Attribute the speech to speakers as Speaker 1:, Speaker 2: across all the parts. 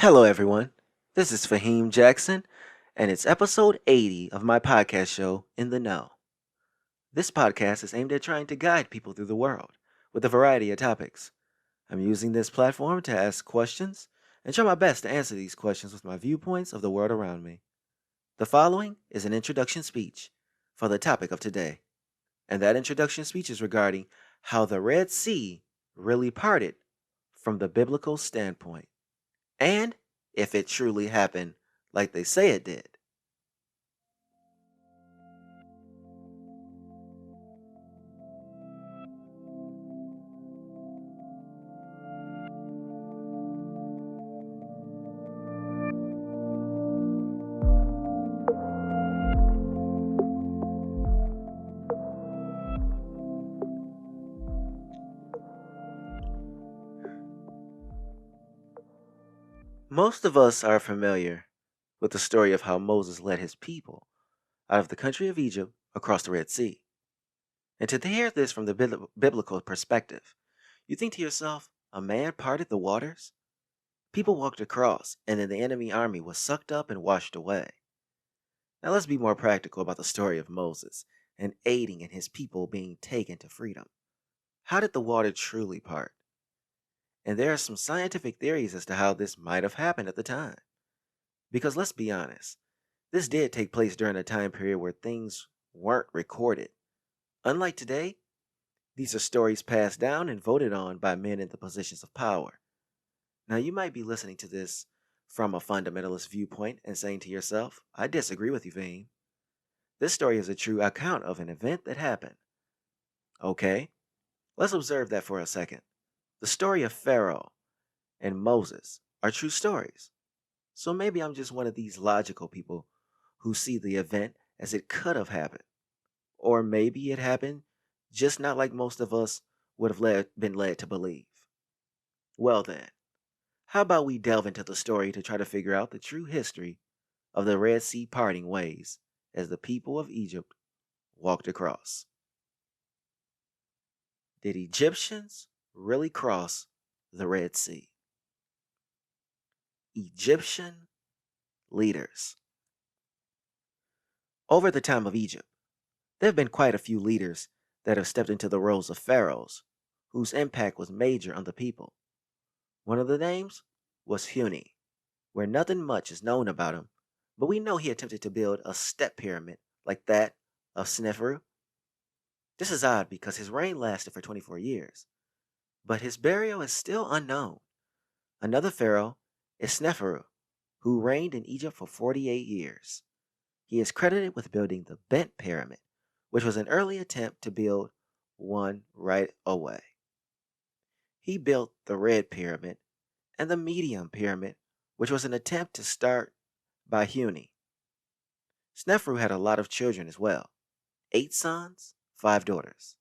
Speaker 1: Hello, everyone. This is Faheem Jackson, and it's episode 80 of my podcast show, In the Know. This podcast is aimed at trying to guide people through the world with a variety of topics. I'm using this platform to ask questions and try my best to answer these questions with my viewpoints of the world around me. The following is an introduction speech for the topic of today, and that introduction speech is regarding how the Red Sea really parted from the biblical standpoint, and if it truly happened like they say it did. Most of us are familiar with the story of how Moses led his people out of the country of Egypt across the Red Sea. And to hear this from the biblical perspective, you think to yourself, a man parted the waters? People walked across, and then the enemy army was sucked up and washed away. Now let's be more practical about the story of Moses and aiding in his people being taken to freedom. How did the water truly part? And there are some scientific theories as to how this might have happened at the time. Because let's be honest, this did take place during a time period where things weren't recorded. Unlike today, these are stories passed down and voted on by men in the positions of power. Now, you might be listening to this from a fundamentalist viewpoint and saying to yourself, I disagree with you, Vane. This story is a true account of an event that happened. Okay, let's observe that for a second. The story of Pharaoh and Moses are true stories. So maybe I'm just one of these logical people who see the event as it could have happened. Or maybe it happened just not like most of us would have been led to believe. Well, then, how about we delve into the story to try to figure out the true history of the Red Sea parting ways as the people of Egypt walked across? Did Egyptians really cross the Red Sea? Egyptian leaders. Over the time of Egypt, there have been quite a few leaders that have stepped into the roles of pharaohs, whose impact was major on the people. One of the names was Huni, where nothing much is known about him, but we know he attempted to build a step pyramid like that of Sneferu. This is odd because his reign lasted for 24 years, but his burial is still unknown. Another pharaoh is Sneferu, who reigned in Egypt for 48 years. He is credited with building the Bent Pyramid, which was an early attempt to build one right away. He built the Red Pyramid and the Medium Pyramid, which was an attempt to start by Huni. Sneferu had a lot of children as well, 8 sons, 5 daughters.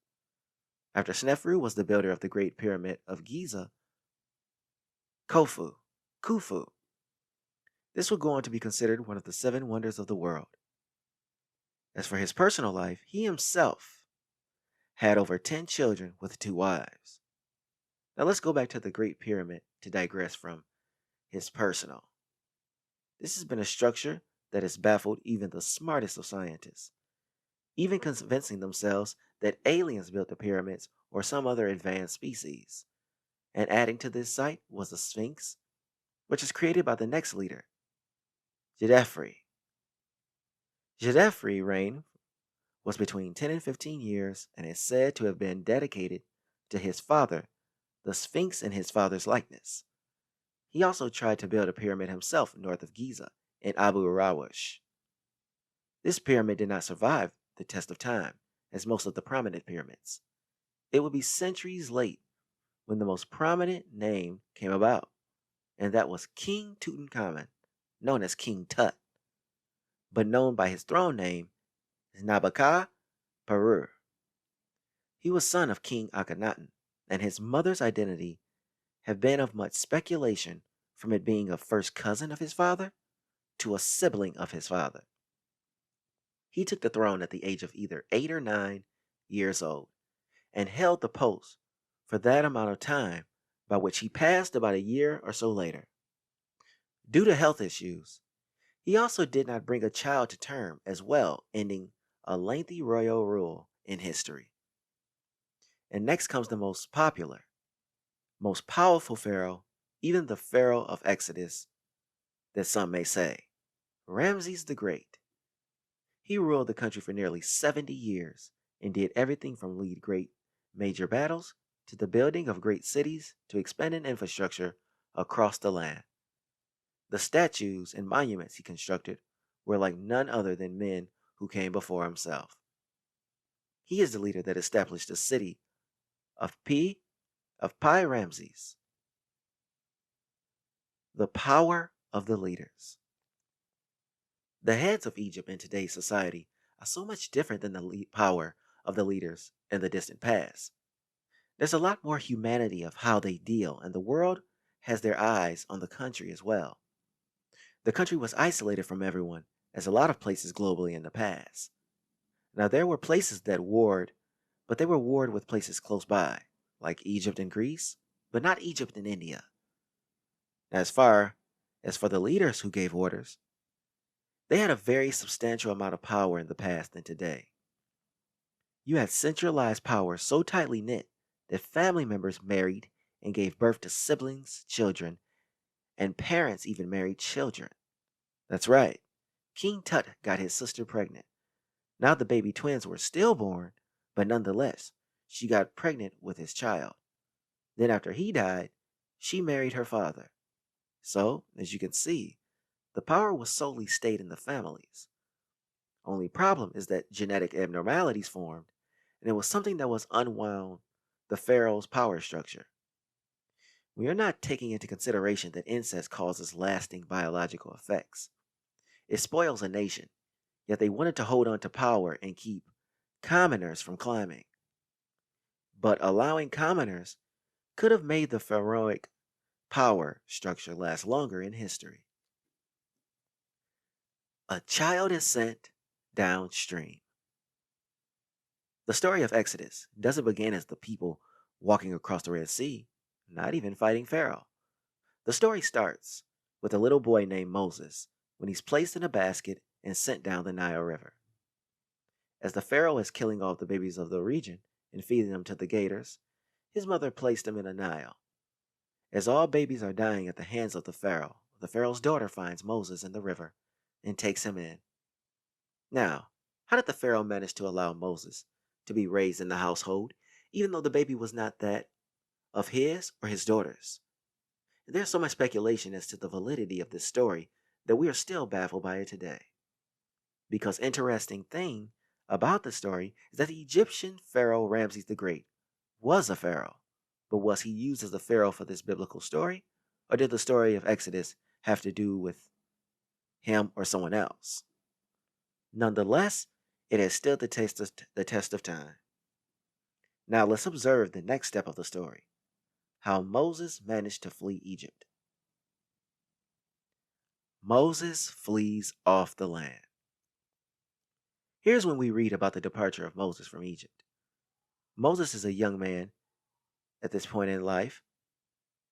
Speaker 1: After Sneferu was the builder of the Great Pyramid of Giza, Khufu. This would go on to be considered one of the 7 wonders of the world. As for his personal life, he himself had over 10 children with 2 wives. Now let's go back to the Great Pyramid to digress from his personal. This has been a structure that has baffled even the smartest of scientists, even convincing themselves that aliens built the pyramids or some other advanced species. And adding to this site was the Sphinx, which was created by the next leader, Djedefre. Djedefre's reign was between 10 and 15 years and is said to have been dedicated to his father, the Sphinx in his father's likeness. He also tried to build a pyramid himself north of Giza in Abu Rawash. This pyramid did not survive the test of time, as most of the prominent pyramids. It would be centuries late when the most prominent name came about, and that was King Tutankhamen, known as King Tut, but known by his throne name as Nabaka-Peru. He was son of King Akhenaten, and his mother's identity have been of much speculation, from it being a first cousin of his father to a sibling of his father. He took the throne at the age of either 8 or 9 years old and held the post for that amount of time, by which he passed about a year or so later. Due to health issues, he also did not bring a child to term as well, ending a lengthy royal rule in history. And next comes the most popular, most powerful pharaoh, even the pharaoh of Exodus, that some may say, Ramses the Great. He ruled the country for nearly 70 years and did everything from lead great major battles to the building of great cities to expanding infrastructure across the land. The statues and monuments he constructed were like none other than men who came before himself. He is the leader that established the city of Pi Ramses, the power of the leaders. The heads of Egypt in today's society are so much different than the power of the leaders in the distant past. There's a lot more humanity of how they deal, and the world has their eyes on the country as well. The country was isolated from everyone, as a lot of places globally in the past. Now, there were places that warred, but they were warred with places close by, like Egypt and Greece, but not Egypt and India. As far as for the leaders who gave orders, they had a very substantial amount of power in the past than today. You had centralized power so tightly knit that family members married and gave birth to siblings, children, and parents even married children. That's right. King Tut got his sister pregnant. Now the baby twins were stillborn, but nonetheless, she got pregnant with his child. Then after he died, she married her father. So, as you can see, the power was solely stayed in the families. Only problem is that genetic abnormalities formed, and it was something that was unwound the pharaoh's power structure. We are not taking into consideration that incest causes lasting biological effects. It spoils a nation, yet they wanted to hold on to power and keep commoners from climbing. But allowing commoners could have made the pharaohic power structure last longer in history. A child is sent downstream. The story of Exodus doesn't begin as the people walking across the Red Sea, not even fighting Pharaoh. The story starts with a little boy named Moses when he's placed in a basket and sent down the Nile River. As the Pharaoh is killing off the babies of the region and feeding them to the gators, his mother placed him in a Nile. As all babies are dying at the hands of the Pharaoh's daughter finds Moses in the river and takes him in. Now, how did the Pharaoh manage to allow Moses to be raised in the household, even though the baby was not that of his or his daughter's? There's so much speculation as to the validity of this story that we are still baffled by it today. Because interesting thing about the story is that the Egyptian pharaoh Ramses the Great was a pharaoh, but was he used as a pharaoh for this biblical story, or did the story of Exodus have to do with him or someone else? Nonetheless, it has stood the test of time. Now let's observe the next step of the story, how Moses managed to flee Egypt. Moses flees off the land. Here's when we read about the departure of Moses from Egypt. Moses is a young man at this point in life.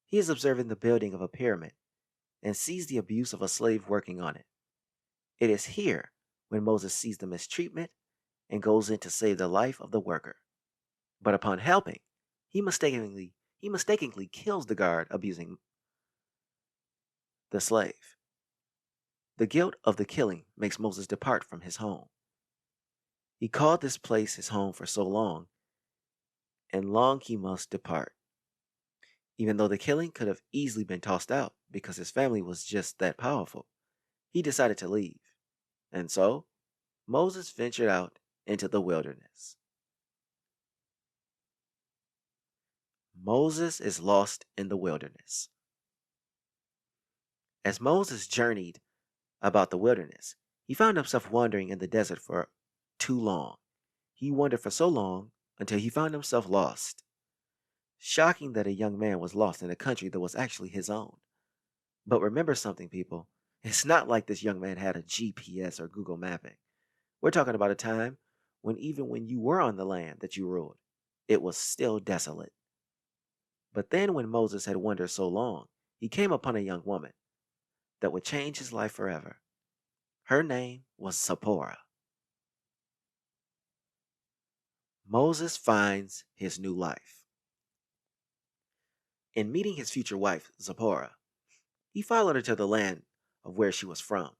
Speaker 1: He is observing the building of a pyramid and sees the abuse of a slave working on it. It is here when Moses sees the mistreatment and goes in to save the life of the worker. But upon helping, he mistakenly kills the guard abusing the slave. The guilt of the killing makes Moses depart from his home. He called this place his home for so long, and long he must depart. Even though the killing could have easily been tossed out because his family was just that powerful, he decided to leave. And so, Moses ventured out into the wilderness. Moses is lost in the wilderness. As Moses journeyed about the wilderness, he found himself wandering in the desert for too long. He wandered for so long until he found himself lost. Shocking that a young man was lost in a country that was actually his own. But remember something, people. It's not like this young man had a GPS or Google mapping. We're talking about a time when even when you were on the land that you ruled, it was still desolate. But then when Moses had wandered so long, he came upon a young woman. that would change his life forever. Her name was Zipporah. Moses finds his new life. In meeting his future wife, Zipporah, he followed her to the land of where she was from.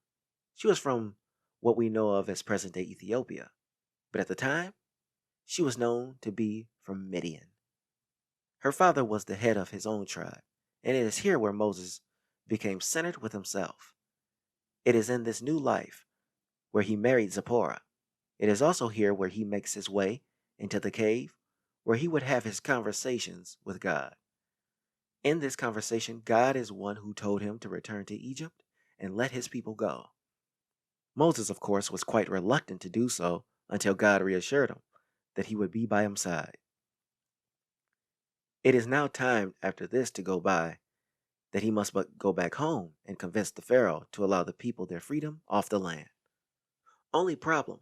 Speaker 1: She was from what we know of as present day Ethiopia, but at the time, she was known to be from Midian. Her father was the head of his own tribe, and it is here where Moses became centered with himself. It is in this new life where he married Zipporah. It is also here where he makes his way into the cave where he would have his conversations with God. In this conversation, God is one who told him to return to Egypt and let his people go. Moses, of course, was quite reluctant to do so until God reassured him that he would be by his side. It is now time after this to go by that he must but go back home and convince the Pharaoh to allow the people their freedom off the land. Only problem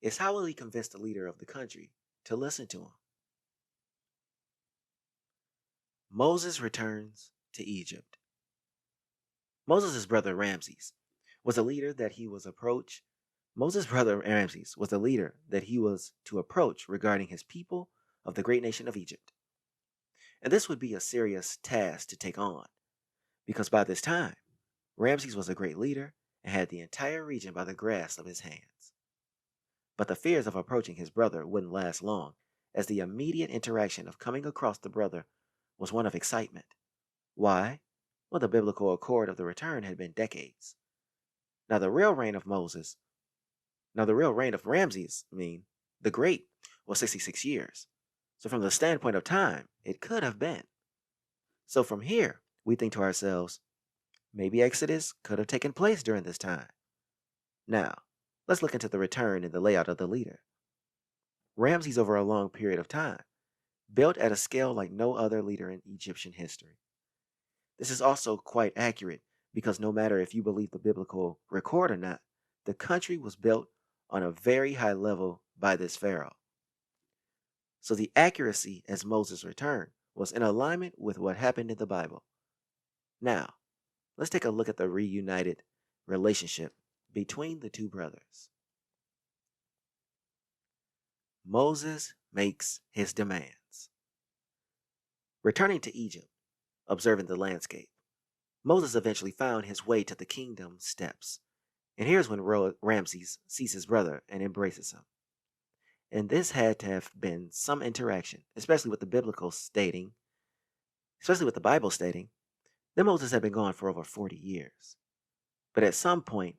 Speaker 1: is how will he convince the leader of the country to listen to him? Moses returns to Egypt. Moses' brother Ramses was a leader that he was approach. Moses' brother Ramses was the leader that he was to approach regarding his people of the great nation of Egypt. And this would be a serious task to take on, because by this time, Ramses was a great leader and had the entire region by the grasp of his hands. But the fears of approaching his brother wouldn't last long, as the immediate interaction of coming across the brother was one of excitement. Why? Well, the biblical accord of the return had been decades. Now the real reign of Ramses, the Great, was 66 years. So from the standpoint of time, it could have been. So from here, we think to ourselves, maybe Exodus could have taken place during this time. Now, let's look into the return and the layout of the leader. Ramses, over a long period of time, built at a scale like no other leader in Egyptian history. This is also quite accurate because no matter if you believe the biblical record or not, the country was built on a very high level by this pharaoh. So the accuracy as Moses returned was in alignment with what happened in the Bible. Now, let's take a look at the reunited relationship between the two brothers. Moses makes his demands. Returning to Egypt, observing the landscape, Moses eventually found his way to the kingdom steps. And here's when Ramses sees his brother and embraces him. And this had to have been some interaction, especially with the Bible stating that Moses had been gone for over 40 years. But at some point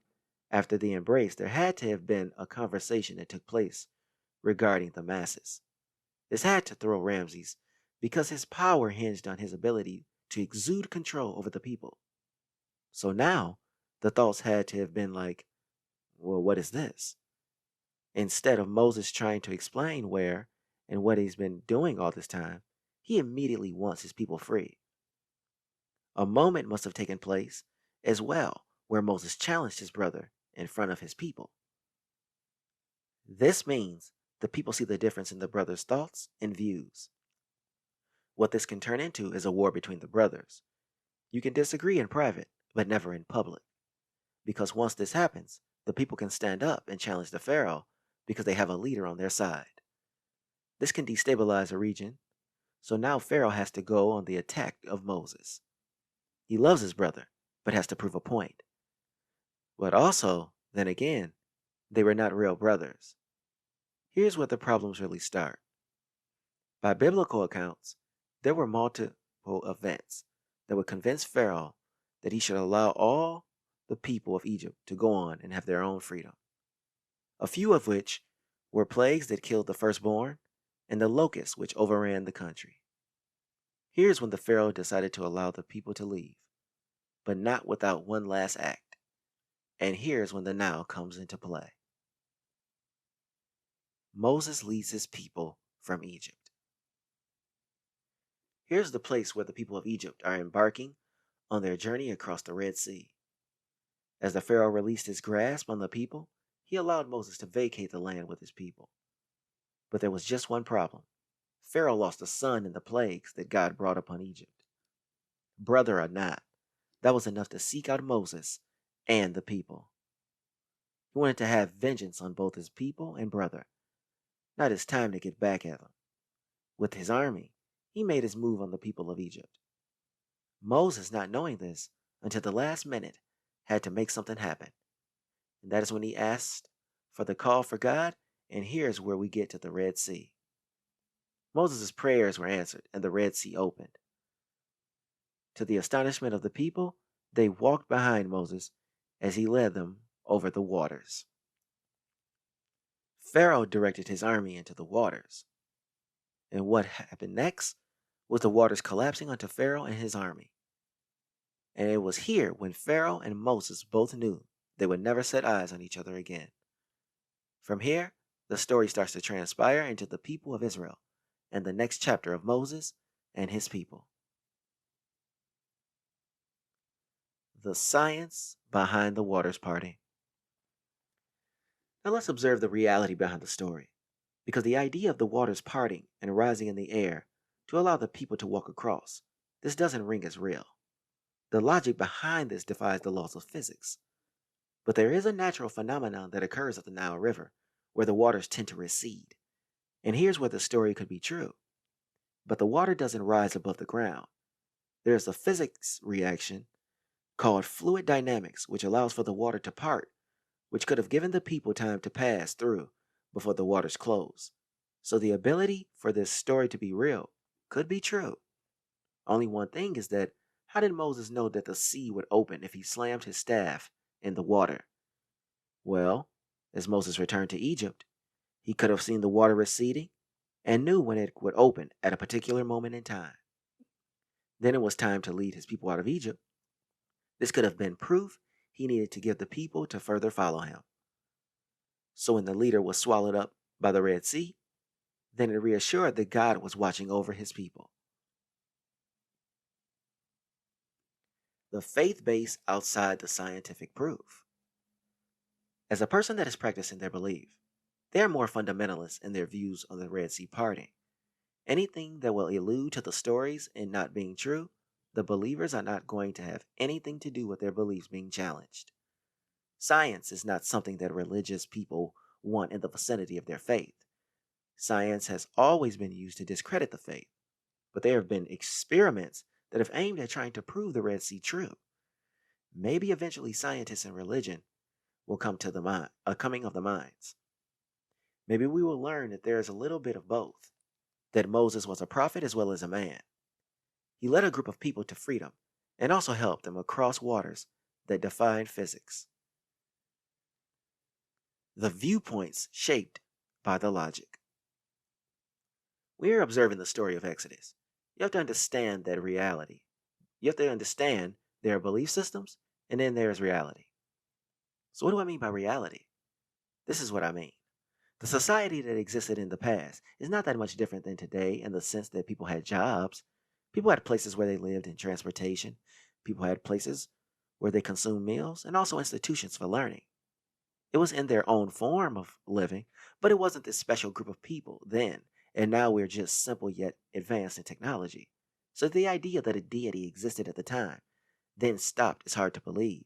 Speaker 1: after the embrace, there had to have been a conversation that took place regarding the masses. This had to throw Ramses because his power hinged on his ability to exude control over the people. So now the thoughts had to have been like, well, what is this? Instead of Moses trying to explain where and what he's been doing all this time, he immediately wants his people free. A moment must have taken place as well where Moses challenged his brother in front of his people. This means the people see the difference in the brother's thoughts and views. What this can turn into is a war between the brothers. You can disagree in private, but never in public. Because once this happens, the people can stand up and challenge the Pharaoh because they have a leader on their side. This can destabilize a region, so now Pharaoh has to go on the attack of Moses. He loves his brother, but has to prove a point. But also, then again, they were not real brothers. Here's where the problems really start. By biblical accounts, there were multiple events that would convince Pharaoh that he should allow all the people of Egypt to go on and have their own freedom. A few of which were plagues that killed the firstborn and the locusts which overran the country. Here's when the Pharaoh decided to allow the people to leave, but not without one last act. And here's when the now comes into play. Moses leads his people from Egypt. Here's the place where the people of Egypt are embarking on their journey across the Red Sea. As the Pharaoh released his grasp on the people, he allowed Moses to vacate the land with his people. But there was just one problem. Pharaoh lost a son in the plagues that God brought upon Egypt. Brother or not, That was enough to seek out Moses and the people. He wanted to have vengeance on both his people and brother. Now it's time to get back at them. With his army, he made his move on the people of Egypt. Moses, not knowing this until the last minute, had to make something happen. And that is when he asked for the call for God, and here's where we get to the Red Sea. Moses' prayers were answered, and the Red Sea opened. To the astonishment of the people, they walked behind Moses as he led them over the waters. Pharaoh directed his army into the waters. And what happened next was the waters collapsing onto Pharaoh and his army. And it was here when Pharaoh and Moses both knew they would never set eyes on each other again. From here, the story starts to transpire into the people of Israel and the next chapter of Moses and his people. The science behind the waters parting. Now let's observe the reality behind the story, because the idea of the waters parting and rising in the air to allow the people to walk across, this doesn't ring as real. The logic behind this defies the laws of physics. But there is a natural phenomenon that occurs at the Nile River where the waters tend to recede. And here's where the story could be true. But the water doesn't rise above the ground. There's a physics reaction called fluid dynamics, which allows for the water to part, which could have given the people time to pass through before the waters close. So the ability for this story to be real could be true. Only one thing is that how did Moses know that the sea would open if he slammed his staff in the water? Well, as Moses returned to Egypt, he could have seen the water receding and knew when it would open at a particular moment in time. Then it was time to lead his people out of Egypt. This could have been proof he needed to give the people to further follow him. So when the leader was swallowed up by the Red Sea, then it reassured that God was watching over his people. The faith base outside the scientific proof. As a person that is practicing their belief, they are more fundamentalist in their views on the Red Sea parting. Anything that will allude to the stories and not being true, the believers are not going to have anything to do with their beliefs being challenged. Science is not something that religious people want in the vicinity of their faith. Science has always been used to discredit the faith, but there have been experiments that have aimed at trying to prove the Red Sea true. Maybe eventually scientists and religion will come to a coming of the minds. Maybe we will learn that there is a little bit of both, that Moses was a prophet as well as a man. He led a group of people to freedom and also helped them across waters that defied physics. The viewpoints shaped by the logic. We are observing the story of Exodus. You have to understand that reality. You have to understand there are belief systems, and then there is reality. So what do I mean by reality? This is what I mean. The society that existed in the past is not that much different than today in the sense that people had jobs. People had places where they lived and transportation. People had places where they consumed meals and also institutions for learning. It was in their own form of living, but it wasn't this special group of people then, and now we're just simple yet advanced in technology. So the idea that a deity existed at the time, then stopped, is hard to believe.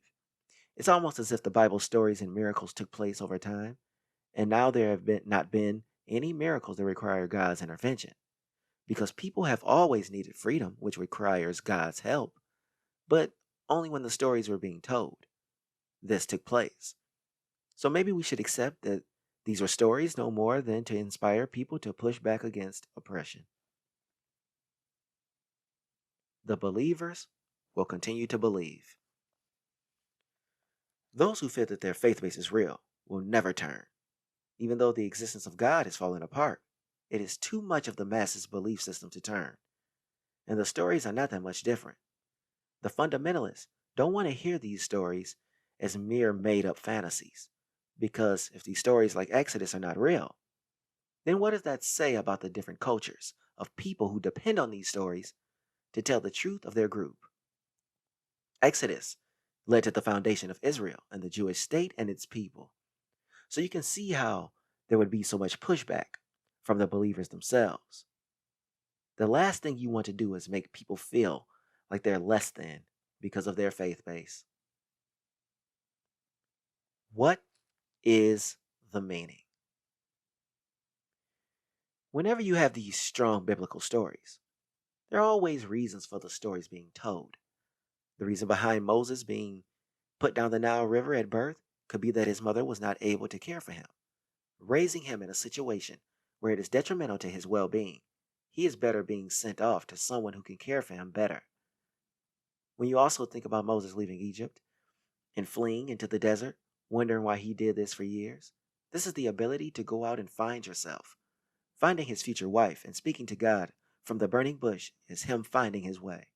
Speaker 1: It's almost as if the Bible stories and miracles took place over time, and now there have not been any miracles that require God's intervention. Because people have always needed freedom, which requires God's help, but only when the stories were being told. This took place. So maybe we should accept that these were stories no more than to inspire people to push back against oppression. The believers will continue to believe. Those who feel that their faith base is real will never turn. Even though the existence of God is falling apart, it is too much of the masses' belief system to turn. And the stories are not that much different. The fundamentalists don't want to hear these stories as mere made up fantasies. Because if these stories like Exodus are not real, then what does that say about the different cultures of people who depend on these stories to tell the truth of their group? Exodus led to the foundation of Israel and the Jewish state and its people. So you can see how there would be so much pushback from the believers themselves. The last thing you want to do is make people feel like they're less than because of their faith base. What is the meaning? Whenever you have these strong biblical stories, there are always reasons for the stories being told. The reason behind Moses being put down the Nile River at birth could be that his mother was not able to care for him, raising him in a situation where it is detrimental to his well being. He is better being sent off to someone who can care for him better. When you also think about Moses leaving Egypt and fleeing into the desert, wondering why he did this for years, this is the ability to go out and find yourself. Finding his future wife and speaking to God from the burning bush is him finding his way.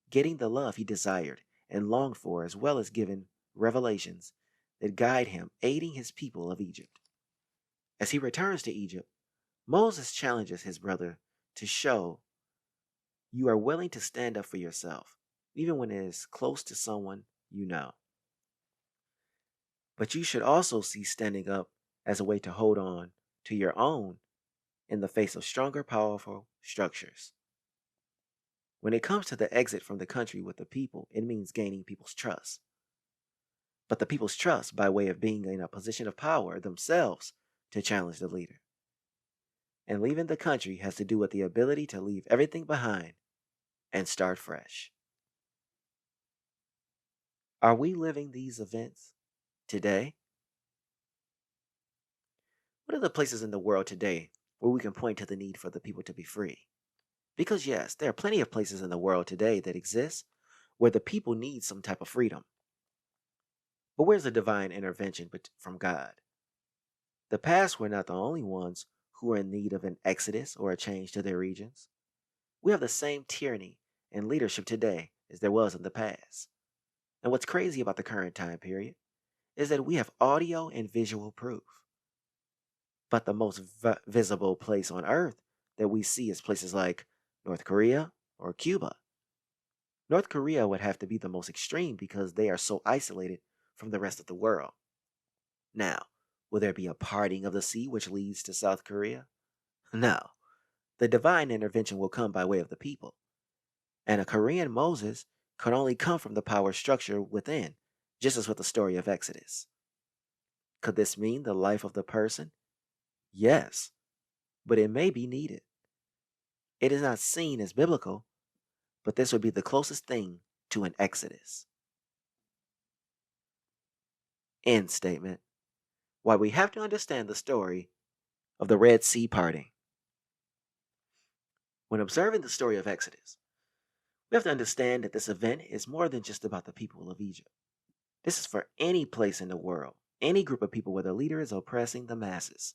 Speaker 1: Getting the love he desired and longed for, as well as given revelations that guide him, aiding his people of Egypt. As he returns to Egypt, Moses challenges his brother to show you are willing to stand up for yourself, even when it is close to someone you know. But you should also see standing up as a way to hold on to your own in the face of stronger, powerful structures. When it comes to the exit from the country with the people, it means gaining people's trust. But the people's trust by way of being in a position of power themselves to challenge the leader. And leaving the country has to do with the ability to leave everything behind and start fresh. Are we living these events today? What are the places in the world today where we can point to the need for the people to be free? Because yes, there are plenty of places in the world today that exist where the people need some type of freedom. But where's the divine intervention from God? The past were not the only ones who were in need of an exodus or a change to their regions. We have the same tyranny and leadership today as there was in the past. And what's crazy about the current time period is that we have audio and visual proof. But the most visible place on earth that we see is places like North Korea or Cuba. North Korea would have to be the most extreme because they are so isolated from the rest of the world. Now, will there be a parting of the sea which leads to South Korea? No. The divine intervention will come by way of the people. And a Korean Moses could only come from the power structure within, just as with the story of Exodus. Could this mean the life of the person? Yes, but it may be needed. It is not seen as biblical, but this would be the closest thing to an exodus. End statement. Why we have to understand the story of the Red Sea parting. When observing the story of Exodus, we have to understand that this event is more than just about the people of Egypt. This is for any place in the world, any group of people where the leader is oppressing the masses.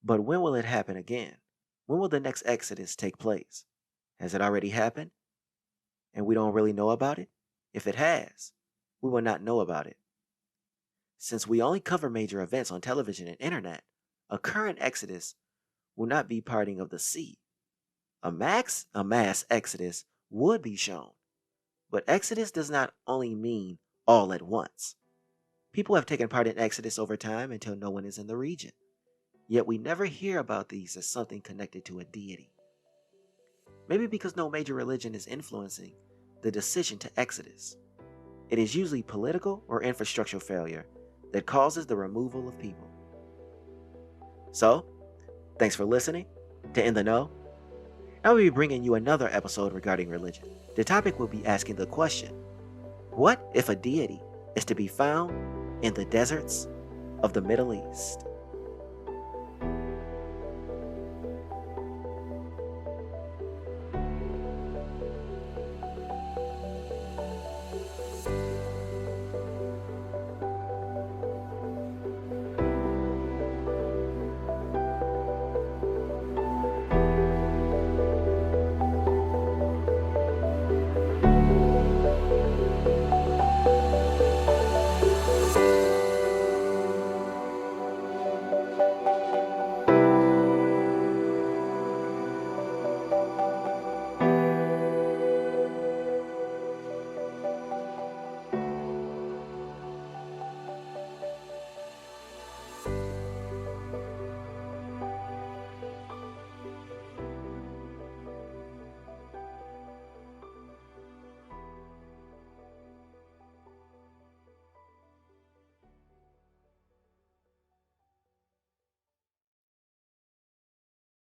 Speaker 1: But when will it happen again? When will the next Exodus take place? Has it already happened? And we don't really know about it? If it has, we will not know about it. Since we only cover major events on television and internet, a current Exodus will not be parting of the sea. A mass Exodus would be shown, but Exodus does not only mean all at once. People have taken part in Exodus over time until no one is in the region. Yet we never hear about these as something connected to a deity. Maybe because no major religion is influencing the decision to Exodus. It is usually political or infrastructural failure that causes the removal of people. So, thanks for listening to In the Know. I will be bringing you another episode regarding religion. The topic will be asking the question, what if a deity is to be found in the deserts of the Middle East?